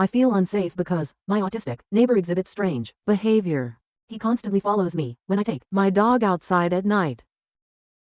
I feel unsafe because my autistic neighbor exhibits strange behavior. He constantly follows me when I take my dog outside at night.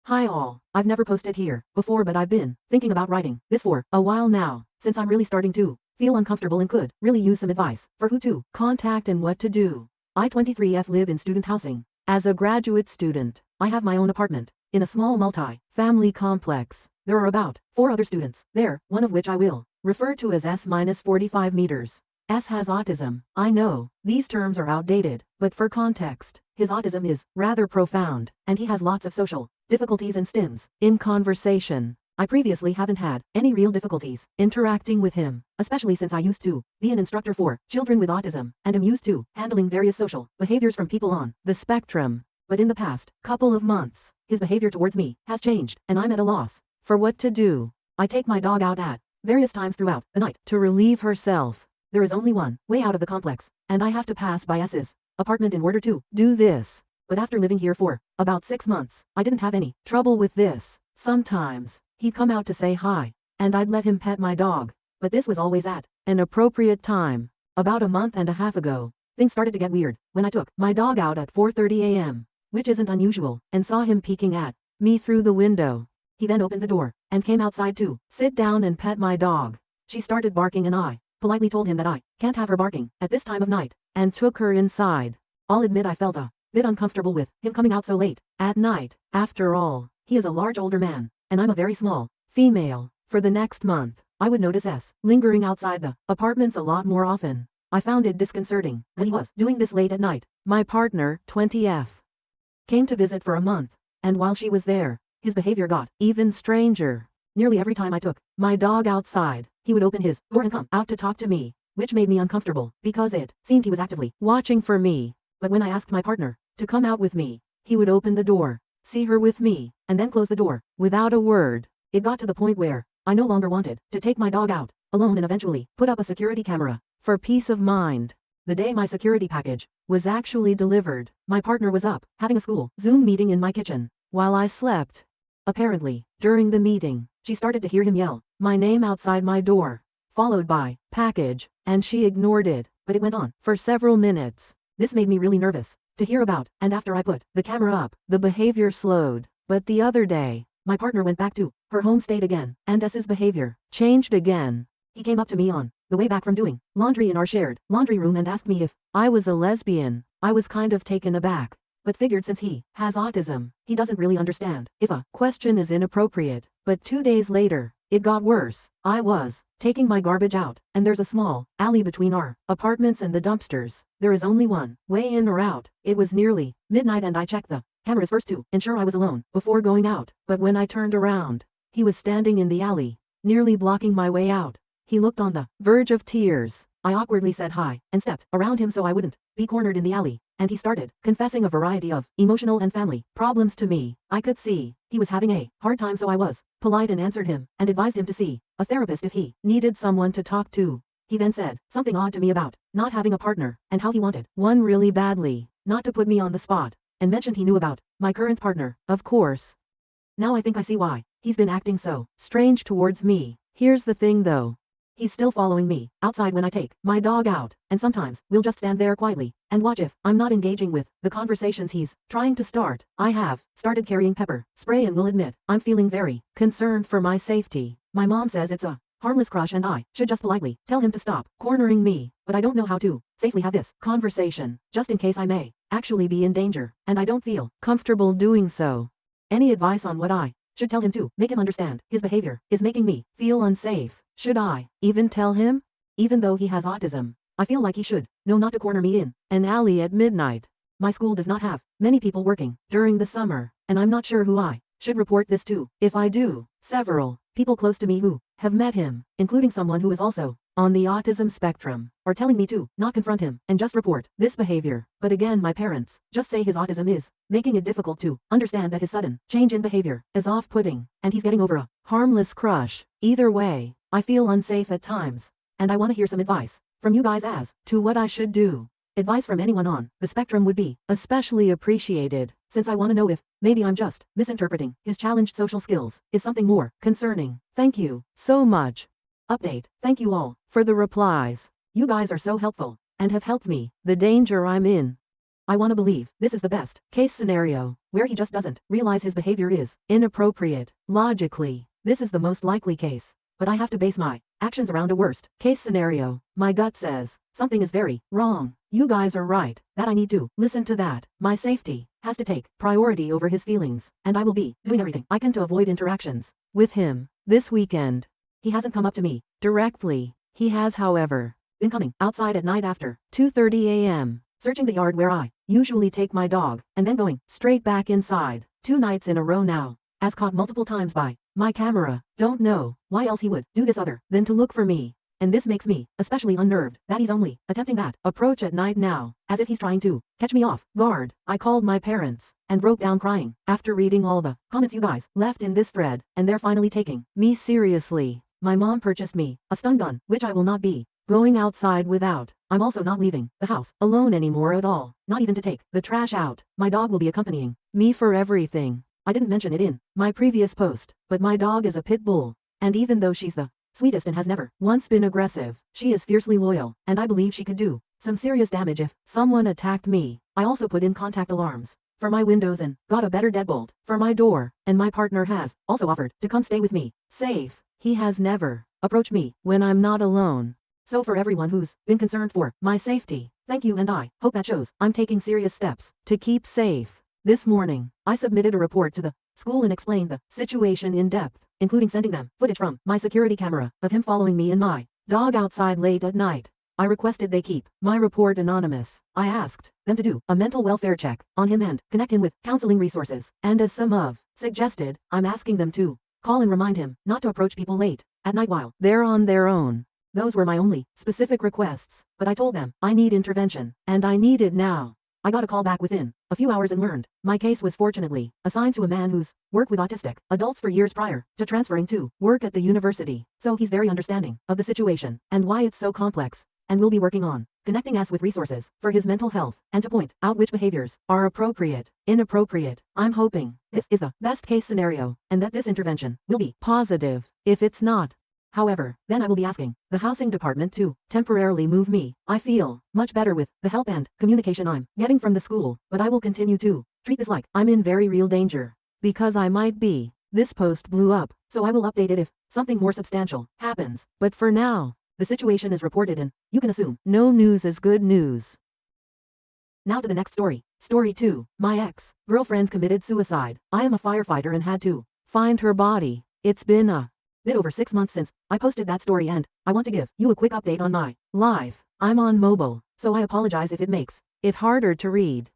Hi all, I've never posted here before, but I've been thinking about writing this for a while now, since I'm really starting to feel uncomfortable and could really use some advice for who to contact and what to do. I 23F live in student housing. As a graduate student, I have my own apartment in a small multi-family complex. There are about 4 other students there, one of which I will refer to as S-45 meters. S has autism. I know these terms are outdated, but for context, his autism is rather profound, and he has lots of social difficulties and stims in conversation. I previously haven't had any real difficulties interacting with him, especially since I used to be an instructor for children with autism, and am used to handling various social behaviors from people on the spectrum. But in the past couple of months, his behavior towards me has changed, and I'm at a loss for what to do. I take my dog out at various times throughout the night to relieve herself. There is only one way out of the complex, and I have to pass by S's apartment in order to do this. But after living here for about 6 months, I didn't have any trouble with this. Sometimes he'd come out to say hi, and I'd let him pet my dog, but this was always at an appropriate time. About a month and a half ago, things started to get weird when I took my dog out at 4:30 a.m., which isn't unusual, and saw him peeking at me through the window. He then opened the door and came outside to sit down and pet my dog. She started barking, and I politely told him that I can't have her barking at this time of night, and took her inside. I'll admit I felt a bit uncomfortable with him coming out so late at night. After all, he is a large older man, and I'm a very small female. For the next month, I would notice S lingering outside the apartments a lot more often. I found it disconcerting when he was doing this late at night. My partner, 20F, came to visit for a month, and while she was there, his behavior got even stranger. Nearly every time I took my dog outside, he would open his door and come out to talk to me, which made me uncomfortable because it seemed he was actively watching for me. But when I asked my partner to come out with me, he would open the door, see her with me, and then close the door without a word. It got to the point where I no longer wanted to take my dog out alone, and eventually put up a security camera for peace of mind. The day my security package was actually delivered, my partner was up having a school Zoom meeting in my kitchen while I slept. Apparently, during the meeting, she started to hear him yell my name outside my door, followed by package, and she ignored it, but it went on for several minutes. This made me really nervous to hear about, and after I put the camera up, the behavior slowed. But the other day, my partner went back to her home state again, and S's behavior changed again. He came up to me on the way back from doing laundry in our shared laundry room and asked me if I was a lesbian. I was kind of taken aback, but figured since he has autism, he doesn't really understand if a question is inappropriate. But 2 days later, it got worse. I was taking my garbage out, and there's a small alley between our apartments and the dumpsters. There is only one way in or out. It was nearly midnight, and I checked the cameras first to ensure I was alone before going out. But when I turned around, he was standing in the alley, nearly blocking my way out. He looked on the verge of tears. I awkwardly said hi and stepped around him so I wouldn't be cornered in the alley, and he started confessing a variety of emotional and family problems to me. I could see he was having a hard time, so I was polite and answered him and advised him to see a therapist if he needed someone to talk to. He then said something odd to me about not having a partner and how he wanted one really badly, not to put me on the spot, and mentioned he knew about my current partner, of course. Now I think I see why he's been acting so strange towards me. Here's the thing though. He's still following me outside when I take my dog out, and sometimes we'll just stand there quietly and watch if I'm not engaging with the conversations he's trying to start. I have started carrying pepper spray and will admit I'm feeling very concerned for my safety. My mom says it's a harmless crush and I should just politely tell him to stop cornering me, but I don't know how to safely have this conversation, just in case I may actually be in danger, and I don't feel comfortable doing so. Any advice on what I should tell him to make him understand his behavior is making me feel unsafe? Should I even tell him? Even though he has autism, I feel like he should know not to corner me in an alley at midnight. My school does not have many people working during the summer, and I'm not sure who I should report this to. If I do, several people close to me who have met him, including someone who is also on the autism spectrum, are telling me to not confront him and just report this behavior. But again, my parents just say his autism is making it difficult to understand that his sudden change in behavior is off-putting, and he's getting over a harmless crush. Either way, I feel unsafe at times, and I want to hear some advice from you guys as to what I should do. Advice from anyone on the spectrum would be especially appreciated, since I want to know if maybe I'm just misinterpreting his challenged social skills is something more concerning. Thank you so much. Update. Thank you all for the replies. You guys are so helpful, and have helped me. The danger I'm in. I want to believe this is the best case scenario, where he just doesn't realize his behavior is inappropriate. Logically, this is the most likely case, but I have to base my actions around a worst case scenario. My gut says something is very wrong. You guys are right that I need to listen to that. My safety has to take priority over his feelings, and I will be doing everything I can to avoid interactions with him this weekend. He hasn't come up to me directly. He has, however, been coming outside at night after 2:30 a.m., searching the yard where I usually take my dog, and then going straight back inside. 2 nights in a row now, as caught multiple times by my camera. Don't know why else he would do this other than to look for me. And this makes me especially unnerved that he's only attempting that approach at night now, as if he's trying to catch me off guard. I called my parents and broke down crying after reading all the comments you guys left in this thread, and they're finally taking me seriously. My mom purchased me a stun gun, which I will not be going outside without. I'm also not leaving the house alone anymore at all, not even to take the trash out. My dog will be accompanying me for everything. I didn't mention it in my previous post, but my dog is a pit bull, and even though she's the sweetest and has never once been aggressive, she is fiercely loyal, and I believe she could do some serious damage if someone attacked me. I also put in contact alarms for my windows and got a better deadbolt for my door, and my partner has also offered to come stay with me. Safe. He has never approached me when I'm not alone. So for everyone who's been concerned for my safety, thank you, and I hope that shows I'm taking serious steps to keep safe. This morning, I submitted a report to the school and explained the situation in depth, including sending them footage from my security camera of him following me and my dog outside late at night. I requested they keep my report anonymous. I asked them to do a mental welfare check on him and connect him with counseling resources, and as some of suggested, I'm asking them to call and remind him not to approach people late at night while they're on their own. Those were my only specific requests, but I told them I need intervention, and I need it now. I got a call back within a few hours and learned my case was fortunately assigned to a man who's worked with autistic adults for years prior to transferring to work at the university. So he's very understanding of the situation and why it's so complex, and will be working on connecting us with resources for his mental health and to point out which behaviors are appropriate, inappropriate. I'm hoping this is the best case scenario and that this intervention will be positive. If it's not, however, then I will be asking the housing department to temporarily move me. I feel much better with the help and communication I'm getting from the school, but I will continue to treat this like I'm in very real danger, because I might be. This post blew up, so I will update it if something more substantial happens, but for now, the situation is reported and you can assume no news is good news. Now to the next story. Story 2. My ex-girlfriend committed suicide. I am a firefighter and had to find her body. It's been a bit over 6 months since I posted that story, and I want to give you a quick update on my life. I'm on mobile, so I apologize if it makes it harder to read.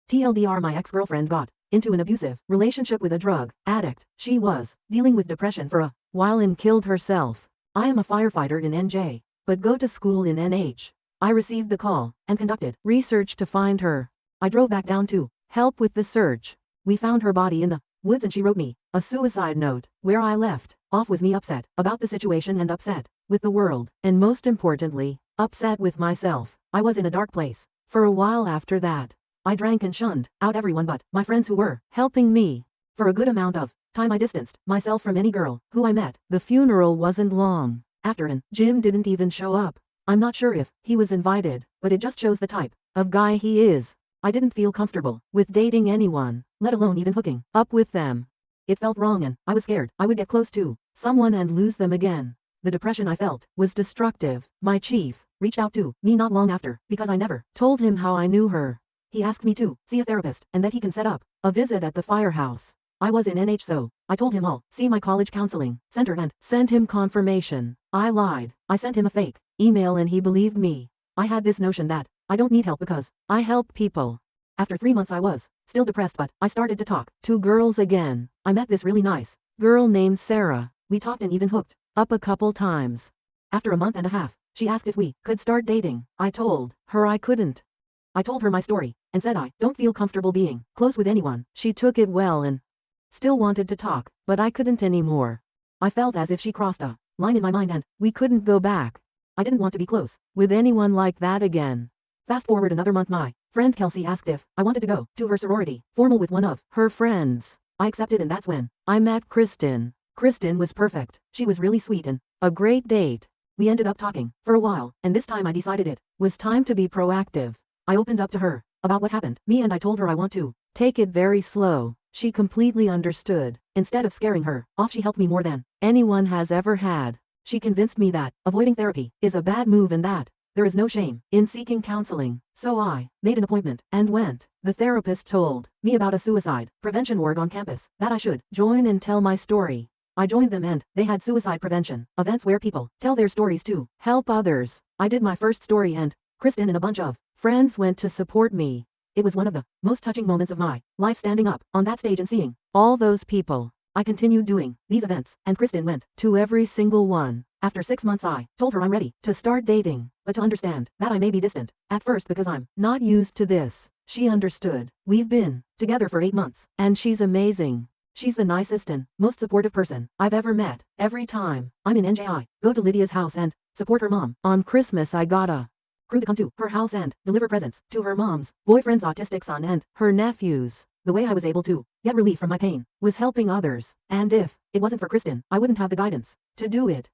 TLDR, my ex-girlfriend got into an abusive relationship with a drug addict. She was dealing with depression for a while and killed herself. I am a firefighter in NJ, but go to school in NH. I received the call and conducted research to find her. I drove back down to help with the search. We found her body in the woods and she wrote me a suicide note. Where I left off was me upset about the situation and upset with the world, and most importantly, upset with myself. I was in a dark place for a while after that. I drank and shunned out everyone but my friends who were helping me. For a good amount of time I distanced myself from any girl who I met. The funeral wasn't long after and Jim didn't even show up. I'm not sure if he was invited, but it just shows the type of guy he is. I didn't feel comfortable with dating anyone, let alone even hooking up with them. It felt wrong and I was scared I would get close to someone and lose them again. The depression I felt was destructive. My chief reached out to me not long after because I never told him how I knew her. He asked me to see a therapist and that he can set up a visit at the firehouse. I was in NH, so I told him I'll see my college counseling center and send him confirmation. I lied. I sent him a fake email and he believed me. I had this notion that I don't need help because I help people. After 3 months I was still depressed, but I started to talk to girls again. I met this really nice girl named Sarah. We talked and even hooked up a couple times. After a month and a half, she asked if we could start dating. I told her I couldn't. I told her my story and said I don't feel comfortable being close with anyone. She took it well and still wanted to talk, but I couldn't anymore. I felt as if she crossed a line in my mind and we couldn't go back. I didn't want to be close with anyone like that again. Fast forward another month, my friend Kelsey asked if I wanted to go to her sorority formal with one of her friends. I accepted and that's when I met Kristen. Kristen was perfect. She was really sweet and a great date. We ended up talking for a while, and this time I decided it was time to be proactive. I opened up to her about what happened me and I told her I want to take it very slow. She completely understood. Instead of scaring her off, she helped me more than anyone has ever had. She convinced me that avoiding therapy is a bad move and that there is no shame in seeking counseling. So I made an appointment and went. The therapist told me about a suicide prevention org on campus that I should join and tell my story. I joined them and they had suicide prevention events where people tell their stories to help others. I did my first story and Kristen and a bunch of friends went to support me. It was one of the most touching moments of my life, standing up on that stage and seeing all those people. I continued doing these events, and Kristen went to every single one. After 6 months I told her I'm ready to start dating, but to understand that I may be distant at first because I'm not used to this. She understood. We've been together for 8 months, and she's amazing. She's the nicest and most supportive person I've ever met. Every time I'm in NJ, I go to Lydia's house and support her mom. On Christmas I got a crew to come to her house and deliver presents to her mom's boyfriend's autistic son and her nephews. The way I was able to get relief from my pain was helping others, and if it wasn't for Kristen, I wouldn't have the guidance to do it.